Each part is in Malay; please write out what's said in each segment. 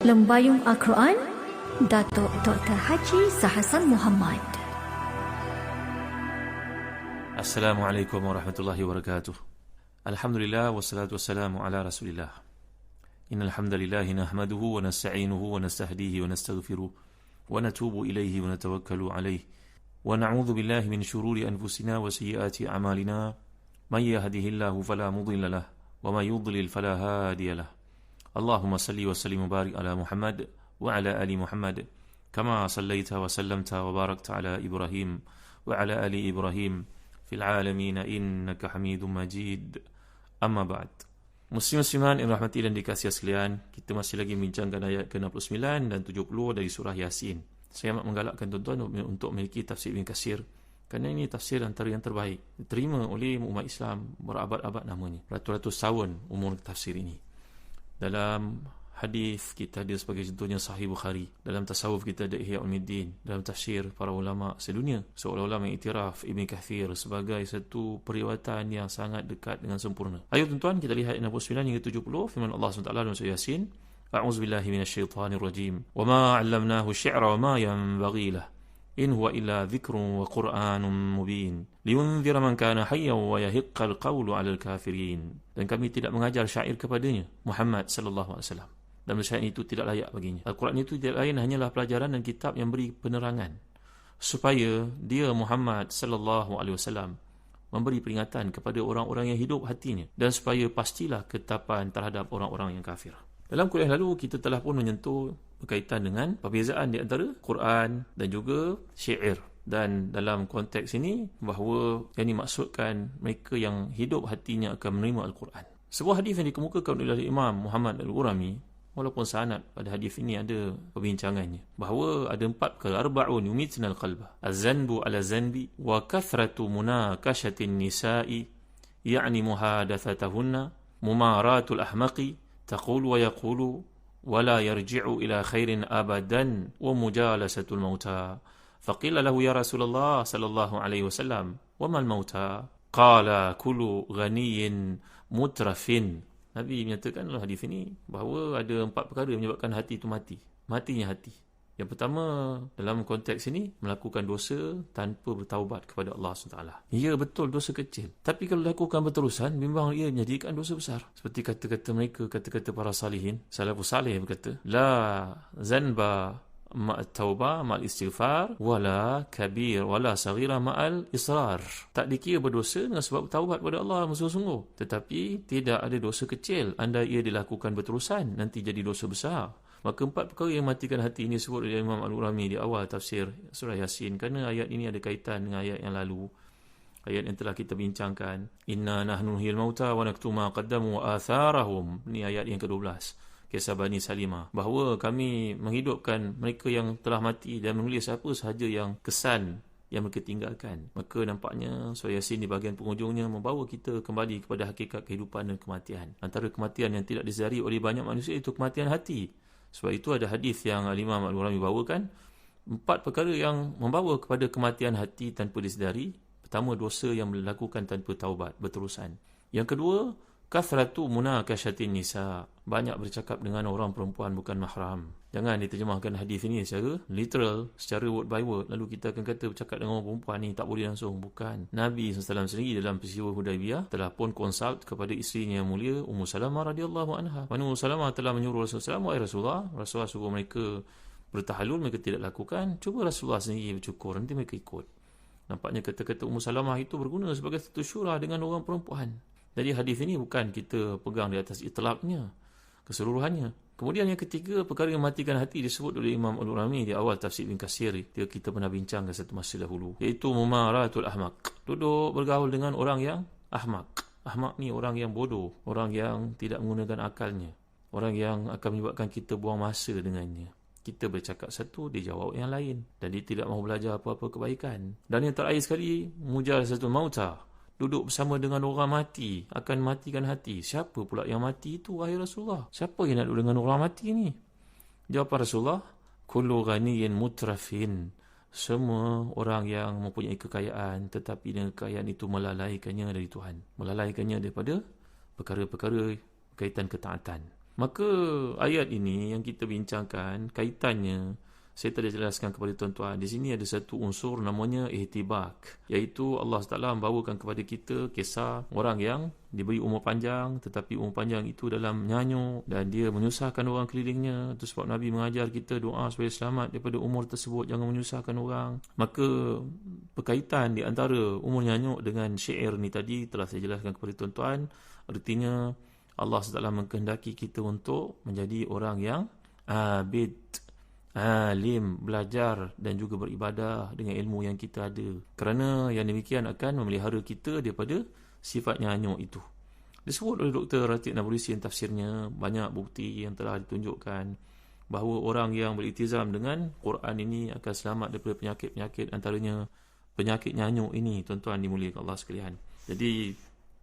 Lembayung Al-Quran, Datuk Dr. Haji Zahasan Muhammad. Assalamualaikum warahmatullahi wabarakatuh. Alhamdulillah wassalatu wassalamu ala Rasulillah. Innal hamdalillahi nahmaduhu wa nasta'inuhu wa nastahdihi wa nastaghfiruh wa natubu ilayhi wa natawakkalu alayhi wa na'udzu billahi min shururi anfusina wa sayyiati a'malina. May yahdihillahu fala mudilla lahu wa may yudlil fala hadiya lahu. Allahumma salli wa sallim wa barik ala Muhammad wa ala ali Muhammad kama sallaita wa sallamta wa barakta ala Ibrahim wa ala ali Ibrahim fil alamin innaka Hamidum Majid. Amma ba'd. Muslim-musliman yang rahmati dan dikasihi sekalian, kita masih lagi membincangkan ayat ke-69 dan 70 dari surah Yasin. Saya amat menggalakkan tuan-tuan untuk memiliki tafsir Ibn Katsir, kerana ini tafsir antara yang terbaik, diterima oleh umat Islam berabad-abad namanya, ratus-ratus tahun umur tafsir ini. Dalam hadis kita ada sebagai contohnya Sahih Bukhari, dalam tasawuf kita ada Ihya Ulumuddin, dalam tafsir para ulama sedunia seolah-olah mengiktiraf Ibn Katsir sebagai satu periwayatan yang sangat dekat dengan sempurna. Ayo tuan-tuan, kita lihat 69 hingga 70 firman Allah SWT dalam surah Yasin. A'udzubillahi minasyaitonirrajim. Wa ma 'allamnahu asy-syi'ra wa ma yanbaghi lahu. In huwa illa dzikrun wa qur'anun mubin liyunzira man kana hayyan wa yahiqqa al-qawlu 'alal kafirin. Dan kami tidak mengajar syair kepadanya Muhammad sallallahu alaihi wasallam, dan syair itu tidak layak baginya. Al-Quran itu tidak lain hanyalah pelajaran dan kitab yang beri penerangan, supaya dia Muhammad sallallahu alaihi wasallam memberi peringatan kepada orang-orang yang hidup hatinya, dan supaya pastilah ketetapan terhadap orang-orang yang kafir. Dalam kuliah lalu kita telah pun menyentuh berkaitan dengan perbezaan di antara Quran dan juga syair. Dan dalam konteks ini, bahawa yang dimaksudkan mereka yang hidup hatinya akan menerima Al-Quran. Sebuah hadis yang dikemukakan oleh Imam Muhammad Al-Urami, walaupun sanad pada hadis ini ada perbincangannya, bahawa ada 4 perkara, arba'un yumitnal qalba, az-zanbu ala zanbi, wa kathratu munakashatin nisa'i, ya'ni muhadathatahunna, mumaratul ahmaqi, taqul wa yaqulu wa la yarji'u ila khairin abadan, wa mujalasatul mauta. Faqila lahu ya Rasulullah sallallahu alaihi wasallam, wa mal mauta? Qala kullu ghaniyin mutrafin. Nabi menyatakan dalam hadis ini bahawa ada 4 perkara yang menyebabkan hati itu mati. Matinya hati. Yang pertama, dalam konteks ini, melakukan dosa tanpa bertaubat kepada Allah SWT. Ya, betul, dosa kecil. Tapi kalau lakukan berterusan, memang ia menjadikan dosa besar. Seperti kata-kata mereka, kata-kata para salihin. Salafus salih berkata, La zanba ma'at taubah ma'al istighfar, wala kabir, wala saghira ma'al israr. Tak dikira berdosa dengan sebab bertaubat kepada Allah sungguh-sungguh. Tetapi tidak ada dosa kecil. Andai ia dilakukan berterusan, nanti jadi dosa besar. Maka 4 perkara yang matikan hati ini disebut oleh Imam Al-Urami di awal tafsir surah Yasin, kerana ayat ini ada kaitan dengan ayat yang lalu, ayat yang telah kita bincangkan. Inna nahnu nuhyil mauta wa naktubu ma qaddamu wa atharahum. Ini ayat yang ke-12, kisah Bani Salimah, bahawa kami menghidupkan mereka yang telah mati dan menulis apa sahaja yang kesan yang mereka tinggalkan. Maka nampaknya surah Yasin di bahagian penghujungnya membawa kita kembali kepada hakikat kehidupan dan kematian. Antara kematian yang tidak disedari oleh banyak manusia itu kematian hati. Sebab itu ada hadis yang Imam Al-Urami bawakan, 4 perkara yang membawa kepada kematian hati tanpa disedari. Pertama, dosa yang dilakukan tanpa taubat berterusan. Yang kedua, kathratu munakashatin nisa, banyak bercakap dengan orang perempuan bukan mahram. Jangan diterjemahkan hadis ini secara literal, secara word by word, lalu kita akan kata bercakap dengan orang perempuan ni tak boleh langsung. Bukan. Nabi SAW sendiri dalam peristiwa Hudaibiyah telah pun konsult kepada isterinya yang mulia Ummu Salamah radhiyallahu anha. Ummu Salamah telah menyuruh Rasulullah SAW, wahai Rasulullah suruh mereka bertahalul, mereka tidak lakukan, cuba Rasulullah sendiri bercukur, nanti mereka ikut. Nampaknya kata-kata Ummu Salamah itu berguna sebagai satu syurah dengan orang perempuan. Jadi hadis ini bukan kita pegang di atas itlaqnya, keseluruhannya. Kemudian yang ketiga, perkara yang mematikan hati disebut oleh Imam Al-Urami di awal tafsir Ibn Katsir, kita pernah bincangkan satu masa dahulu, iaitu mumaratul ahmaq, duduk bergaul dengan orang yang ahmaq. Ahmaq ni orang yang bodoh, orang yang tidak menggunakan akalnya, orang yang akan menyebabkan kita buang masa dengannya. Kita bercakap satu, dia jawab yang lain, dan dia tidak mahu belajar apa-apa kebaikan. Dan yang terakhir sekali, mujalasatul mauta, duduk bersama dengan orang mati, akan matikan hati. Siapa pula yang mati itu, wahai Rasulullah? Siapa yang nak duduk dengan orang mati ni? Jawapan Rasulullah, kullu ghaniyin mutrafin, semua orang yang mempunyai kekayaan, tetapi dengan kekayaan itu melalaikannya dari Tuhan, melalaikannya daripada perkara-perkara berkaitan ketaatan. Maka ayat ini yang kita bincangkan, kaitannya saya tadi jelaskan kepada tuan-tuan, di sini ada satu unsur namanya ihtibak, iaitu Allah SWT membawakan kepada kita kisah orang yang diberi umur panjang, tetapi umur panjang itu dalam nyanyuk dan dia menyusahkan orang kelilingnya. Itu sebab Nabi mengajar kita doa supaya selamat daripada umur tersebut, jangan menyusahkan orang. Maka berkaitan di antara umur nyanyuk dengan syair ni tadi telah saya jelaskan kepada tuan-tuan. Artinya Allah SWT mengkehendaki kita untuk menjadi orang yang abid, alim, belajar dan juga beribadah dengan ilmu yang kita ada. Kerana yang demikian akan memelihara kita daripada sifat nyanyuk itu. Disebut oleh Dr. Ratib Nabulusi yang tafsirnya, banyak bukti yang telah ditunjukkan bahawa orang yang beriltizam dengan Quran ini akan selamat daripada penyakit-penyakit, antaranya penyakit nyanyuk ini, tuan-tuan dimuliakan Allah sekalian. Jadi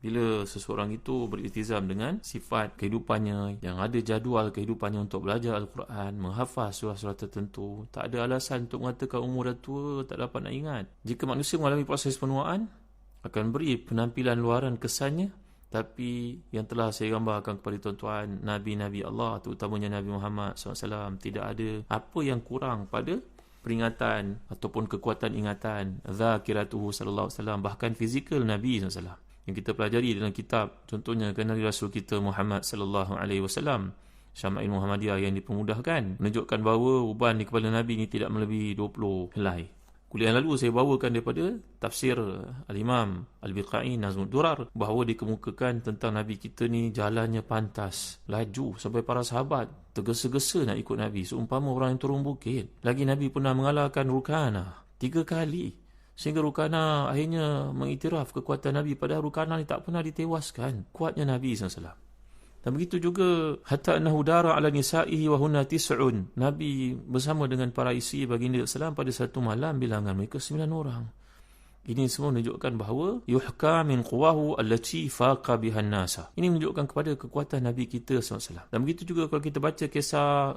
bila seseorang itu beriltizam dengan sifat kehidupannya yang ada jadual kehidupannya untuk belajar Al-Quran, menghafaz surah-surah tertentu, tak ada alasan untuk mengatakan umur dah tua, tak dapat nak ingat. Jika manusia mengalami proses penuaan, akan beri penampilan luaran kesannya, tapi yang telah saya gambarkan kepada tuan-tuan, Nabi-Nabi Allah, terutamanya Nabi Muhammad SAW, tidak ada apa yang kurang pada peringatan ataupun kekuatan ingatan, zakiratuhu sallallahu alaihi wasallam, bahkan fizikal Nabi SAW yang kita pelajari dalam kitab, contohnya Nabi Rasul kita Muhammad sallallahu alaihi wasallam, Syama'il Muhammadiyah yang dipermudahkan, menunjukkan bahawa uban di kepala Nabi ini tidak melebihi 20 helai. Kuliah lalu saya bawakan daripada tafsir Al-Imam Al-Biqai Nazmud Durar, bahawa dikemukakan tentang Nabi kita ni jalannya pantas, laju, sampai para sahabat tergesa-gesa nak ikut Nabi, seumpama orang yang turun bukit. Lagi Nabi pernah mengalahkan Rukana 3 kali, sehingga Rukana akhirnya mengiktiraf kekuatan Nabi, padahal Rukana ni tak pernah ditewaskan. Kuatnya Nabi SAW. Dan begitu juga hatta annahu dara ala nisa'ihi wa hunna tis'un. Nabi bersama dengan para isteri baginda SAW pada satu malam, bilangan mereka 9 orang. Ini semua menunjukkan bahawa yuhka min quwahu allati faqa bihan nasa. Ini menunjukkan kepada kekuatan Nabi kita SAW. Dan begitu juga kalau kita baca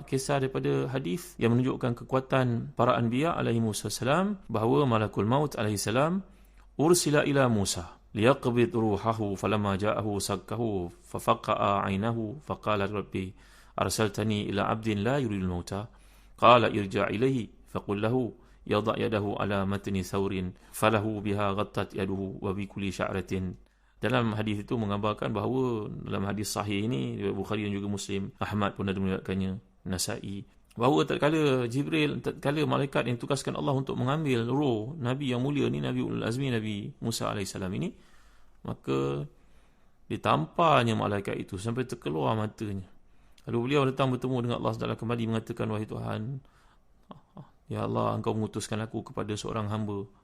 kisah daripada hadis yang menunjukkan kekuatan para anbiya alaihi wassalam, bahawa malakul maut alaihi salam ursila ila Musa liyaqbid ruhahu falamma ja'ahu sakkahu fafaqa'a 'ainahu faqala rabbi arsaltani ila 'abdin la yuridul mauta qala irja' ilayhi faqul lahu yadha' yadahu ala matni thawrin falahu biha ghattat yaduhu wa bi kulli sya'ratin. Dalam hadis itu menggambarkan bahawa dalam hadis sahih ini, Bukhari dan juga Muslim, Ahmad pun ada meriwayatkannya, Nasa'i, bahawa tatkala Jibril, tatkala malaikat yang tugaskan Allah untuk mengambil roh Nabi yang mulia ni, Nabi Ulul Azmi, Nabi Musa AS ini, maka ditamparnya malaikat itu sampai terkeluar matanya. Lalu beliau datang bertemu dengan Allah SWT, kembali mengatakan, wahai Tuhan, ya Allah, engkau mengutuskan aku kepada seorang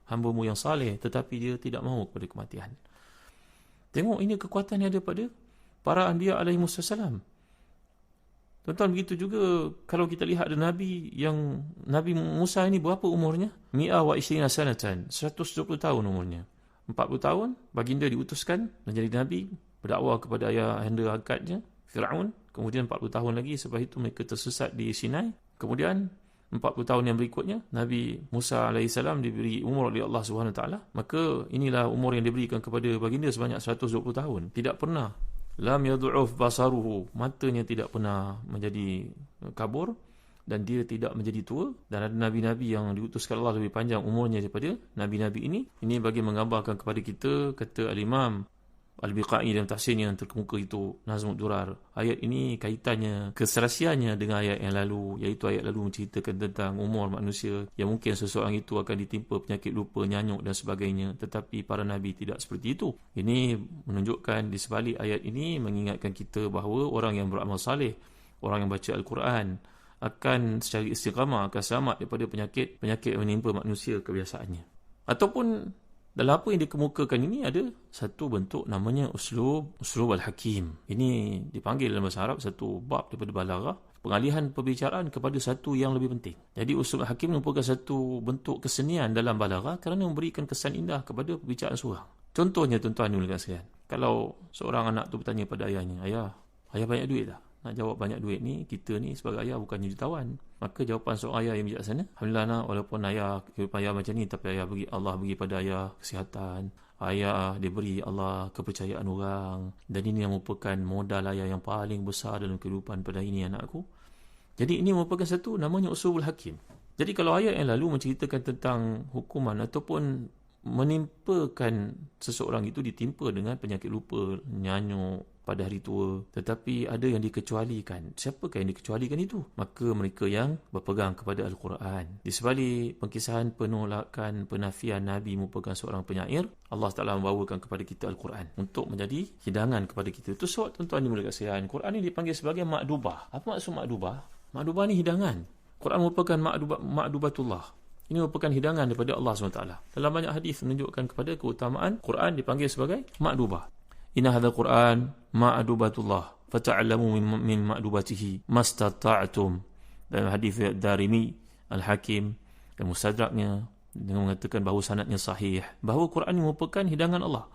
hamba-Mu yang saleh, tetapi dia tidak mahu kepada kematian. Tengok, ini kekuatan yang ada pada para anbiya alaihi wassalam. Tuan-tuan, begitu juga kalau kita lihat ada Nabi yang Nabi Musa ini berapa umurnya? Mi'ah wa isyrina sanatan, 120 tahun umurnya. 40 tahun baginda diutuskan menjadi Nabi, berdakwah kepada ayah anda angkatnya Fir'aun. Kemudian 40 tahun lagi setelah itu mereka tersesat di Sinai. Kemudian 40 tahun yang berikutnya Nabi Musa AS diberi umur oleh Allah SWT. Maka inilah umur yang diberikan kepada baginda sebanyak 120 tahun. Tidak pernah lam yad'uf basaruhu, matanya tidak pernah menjadi kabur dan dia tidak menjadi tua. Dan ada nabi-nabi yang diutuskan Allah lebih panjang umurnya daripada nabi-nabi ini. Ini bagi menggambarkan kepada kita, kata Al-Imam Al-Biqai dalam tafsirnya yang terkemuka itu, Nazmud Durar, ayat ini kaitannya, keserasiannya dengan ayat yang lalu, iaitu ayat lalu menceritakan tentang umur manusia yang mungkin seseorang itu akan ditimpa penyakit lupa, nyanyuk dan sebagainya, tetapi para Nabi tidak seperti itu. Ini menunjukkan di sebalik ayat ini mengingatkan kita bahawa orang yang beramal saleh, orang yang baca Al-Quran, akan secara istiqamah akan selamat daripada penyakit yang menimpa manusia kebiasaannya. Ataupun dalam apa yang dikemukakan ini ada satu bentuk namanya uslub al-hakim. Ini dipanggil dalam bahasa Arab satu bab daripada balaghah, pengalihan perbicaraan kepada satu yang lebih penting. Jadi uslub al-hakim merupakan satu bentuk kesenian dalam balaghah kerana memberikan kesan indah kepada perbicaraan seorang. Contohnya tuan-tuan dan sekalian, kalau seorang anak tu bertanya pada ayahnya, ayah banyak duit tak? nak jawab banyak duit ni, kita ni sebagai ayah bukan jutawan. Maka jawapan seorang ayah yang bijaksana, alhamdulillah nak, walaupun kehidupan ayah macam ni, tapi Allah bagi pada ayah kesihatan, ayah diberi Allah kepercayaan orang, dan ini yang merupakan modal ayah yang paling besar dalam kehidupan pada ini anakku. Jadi ini merupakan satu namanya usulul hakim. Jadi kalau ayat yang lalu menceritakan tentang hukuman ataupun menimpakan seseorang itu ditimpa dengan penyakit lupa, nyanyuk pada hari tua, tetapi ada yang dikecualikan. Siapakah yang dikecualikan itu? Maka mereka yang berpegang kepada Al-Quran. Di sebalik pengkisahan penolakan, penafian Nabi merupakan seorang penyair, Allah Ta'ala membawakan kepada kita Al-Quran untuk menjadi hidangan kepada kita. Itu sebab tuan-tuan dimulakan kasihan, Quran ini dipanggil sebagai ma'dubah. Apa maksud ma'dubah? Ma'dubah ni hidangan. Quran merupakan ma'dubatullah. Ini merupakan hidangan daripada Allah SWT. Dalam banyak hadis menunjukkan kepada keutamaan Quran dipanggil sebagai ma'dubah. Inna hadzal Quran ma'dubatullah fata'allamu min ma'dubatihi mastata'tum. Dalam hadis Darimi, Al-Hakim dan Mustadraknya dengan mengatakan bahawa sanadnya sahih, bahawa Quran ini merupakan hidangan Allah.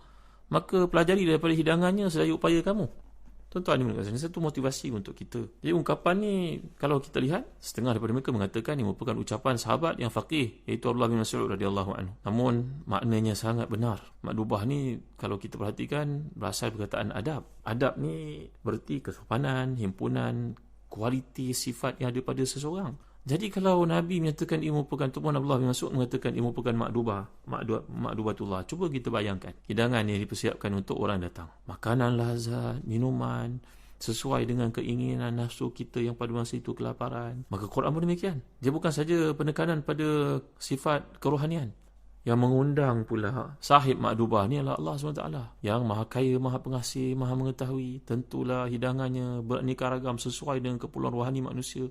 Maka pelajari daripada hidangannya sedaya upaya kamu. Tuan-tuan, ini satu motivasi untuk kita. Jadi ungkapan ni, kalau kita lihat, setengah daripada mereka mengatakan ini merupakan ucapan sahabat yang faqih, iaitu Abdullah bin Mas'ud radhiyallahu anhu. Namun maknanya sangat benar. Ma'dubah ni kalau kita perhatikan berasal perkataan adab. Adab ni berarti kesopanan, himpunan, kualiti sifat yang ada pada seseorang. Jadi kalau Nabi menyatakan ia merupakan, Tuan Abdullah bin Mas'ud mengatakan ia merupakan ma'dubatullah, cuba kita bayangkan hidangan yang dipersiapkan untuk orang datang, makanan lazat, minuman sesuai dengan keinginan nafsu kita yang pada masa itu kelaparan. Maka Quran pun demikian. Dia bukan saja penekanan pada sifat kerohanian, yang mengundang pula sahib ma'dubah ni adalah Allah SWT yang maha kaya, maha pengasih, maha mengetahui. Tentulah hidangannya beraneka ragam sesuai dengan keperluan rohani manusia,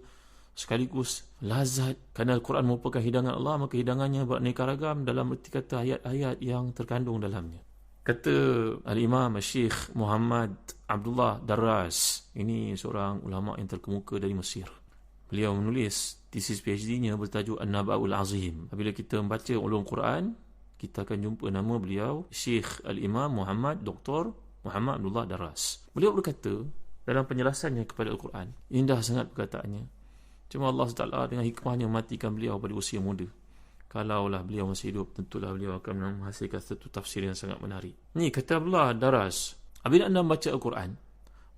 sekaligus lazat. Kerana Al-Quran merupakan hidangan Allah, maka hidangannya beraneka ragam dalam erti kata ayat-ayat yang terkandung dalamnya. Kata Al-Imam Syekh Muhammad Abdullah Darras, ini seorang ulama yang terkemuka dari Mesir. Beliau menulis tesis PhD-nya bertajuk An-Naba'ul Azim. Apabila kita membaca ulum Quran, kita akan jumpa nama beliau, Syekh Al-Imam Muhammad Dr. Muhammad Abdullah Darras. Beliau berkata dalam penjelasannya kepada Al-Quran, indah sangat perkataannya. Cuma Allah SWT dengan hikmahnya mematikan beliau pada usia muda. Kalaulah beliau masih hidup, tentulah beliau akan menghasilkan satu tafsir yang sangat menarik. Ni kata Allah Daras, apabila anda membaca Al-Quran,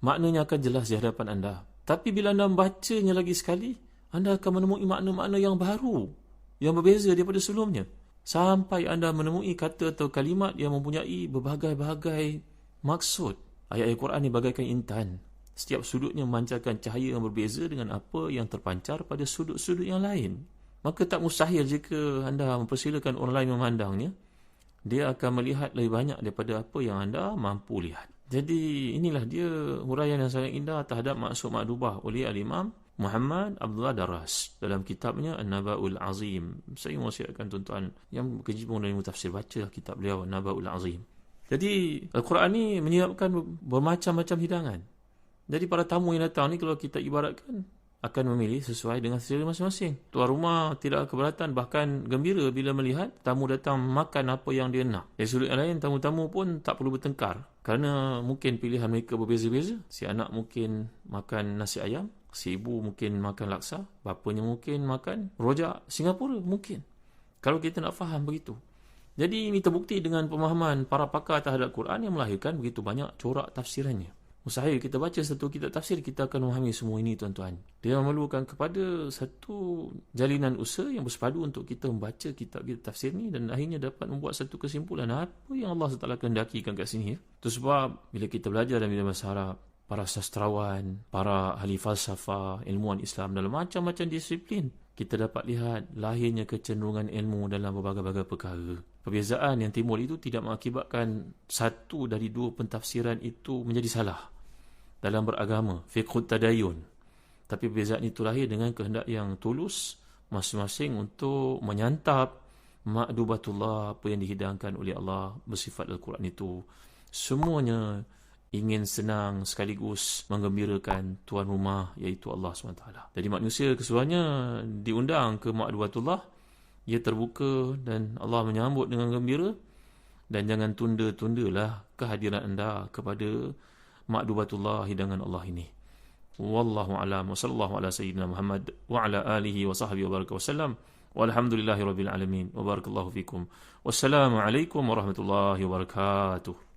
maknanya akan jelas di hadapan anda. Tapi bila anda membacanya lagi sekali, anda akan menemui makna-makna yang baru, yang berbeza daripada sebelumnya. Sampai anda menemui kata atau kalimat yang mempunyai berbagai-bagai maksud. Ayat-ayat Quran ni bagaikan intan. Setiap sudutnya memancarkan cahaya yang berbeza dengan apa yang terpancar pada sudut-sudut yang lain. Maka tak mustahil jika anda mempersilakan orang lain memandangnya, dia akan melihat lebih banyak daripada apa yang anda mampu lihat. Jadi inilah dia huraian yang sangat indah terhadap maksud ma'dubah oleh Al-Imam Muhammad Abdullah Darras dalam kitabnya An-Naba'ul Azim. Saya mewasiatkan tuan-tuan yang berkecimpung dalam tafsir, baca kitab beliau An-Naba'ul Azim. Jadi Al-Quran ni menyiapkan bermacam-macam hidangan. Jadi para tamu yang datang ni, kalau kita ibaratkan, akan memilih sesuai dengan selera masing-masing. Tuan rumah tidak keberatan, bahkan gembira bila melihat tamu datang makan apa yang dia nak. Dari sudut yang lain, tamu-tamu pun tak perlu bertengkar, kerana mungkin pilihan mereka berbeza-beza. Si anak mungkin makan nasi ayam, si ibu mungkin makan laksa, bapanya mungkin makan rojak Singapura mungkin. Kalau kita nak faham begitu. Jadi ini terbukti dengan pemahaman para pakar terhadap Quran yang melahirkan begitu banyak corak tafsirannya. Mustahil kita baca satu kitab tafsir kita akan memahami semua ini, tuan-tuan. Dia memerlukan kepada satu jalinan usaha yang bersepadu untuk kita membaca kitab-kitab tafsir ni dan akhirnya dapat membuat satu kesimpulan apa yang Allah SWT kehendakikan kat sini. Itu sebab bila kita belajar dalam bidang bahasa Arab, para sastrawan, para ahli falsafah, ilmuwan Islam dalam macam-macam disiplin, kita dapat lihat lahirnya kecenderungan ilmu dalam berbagai-bagai perkara. Perbezaan yang timbul itu tidak mengakibatkan satu dari dua pentafsiran itu menjadi salah dalam beragama, fiqhut tadayun. Tapi perbezaan itu lahir dengan kehendak yang tulus masing-masing untuk menyantap ma'dubatullah, apa yang dihidangkan oleh Allah bersifat Al-Quran itu. Semuanya ingin senang sekaligus menggembirakan tuan rumah, iaitu Allah SWT. Jadi manusia keseluruhannya diundang ke ma'dubatullah. Ia terbuka dan Allah menyambut dengan gembira. Dan jangan tunda-tundalah kehadiran anda kepada ma'dubatullah, hidangan Allah ini. Wallahu a'lam wa sallallahu ala sayyidina Muhammad wa ala alihi wa sahbihi wa baraka wasallam. Walhamdulillahi rabbil alamin wa barakallahu fikum. Wassalamu alaikum warahmatullahi wabarakatuh.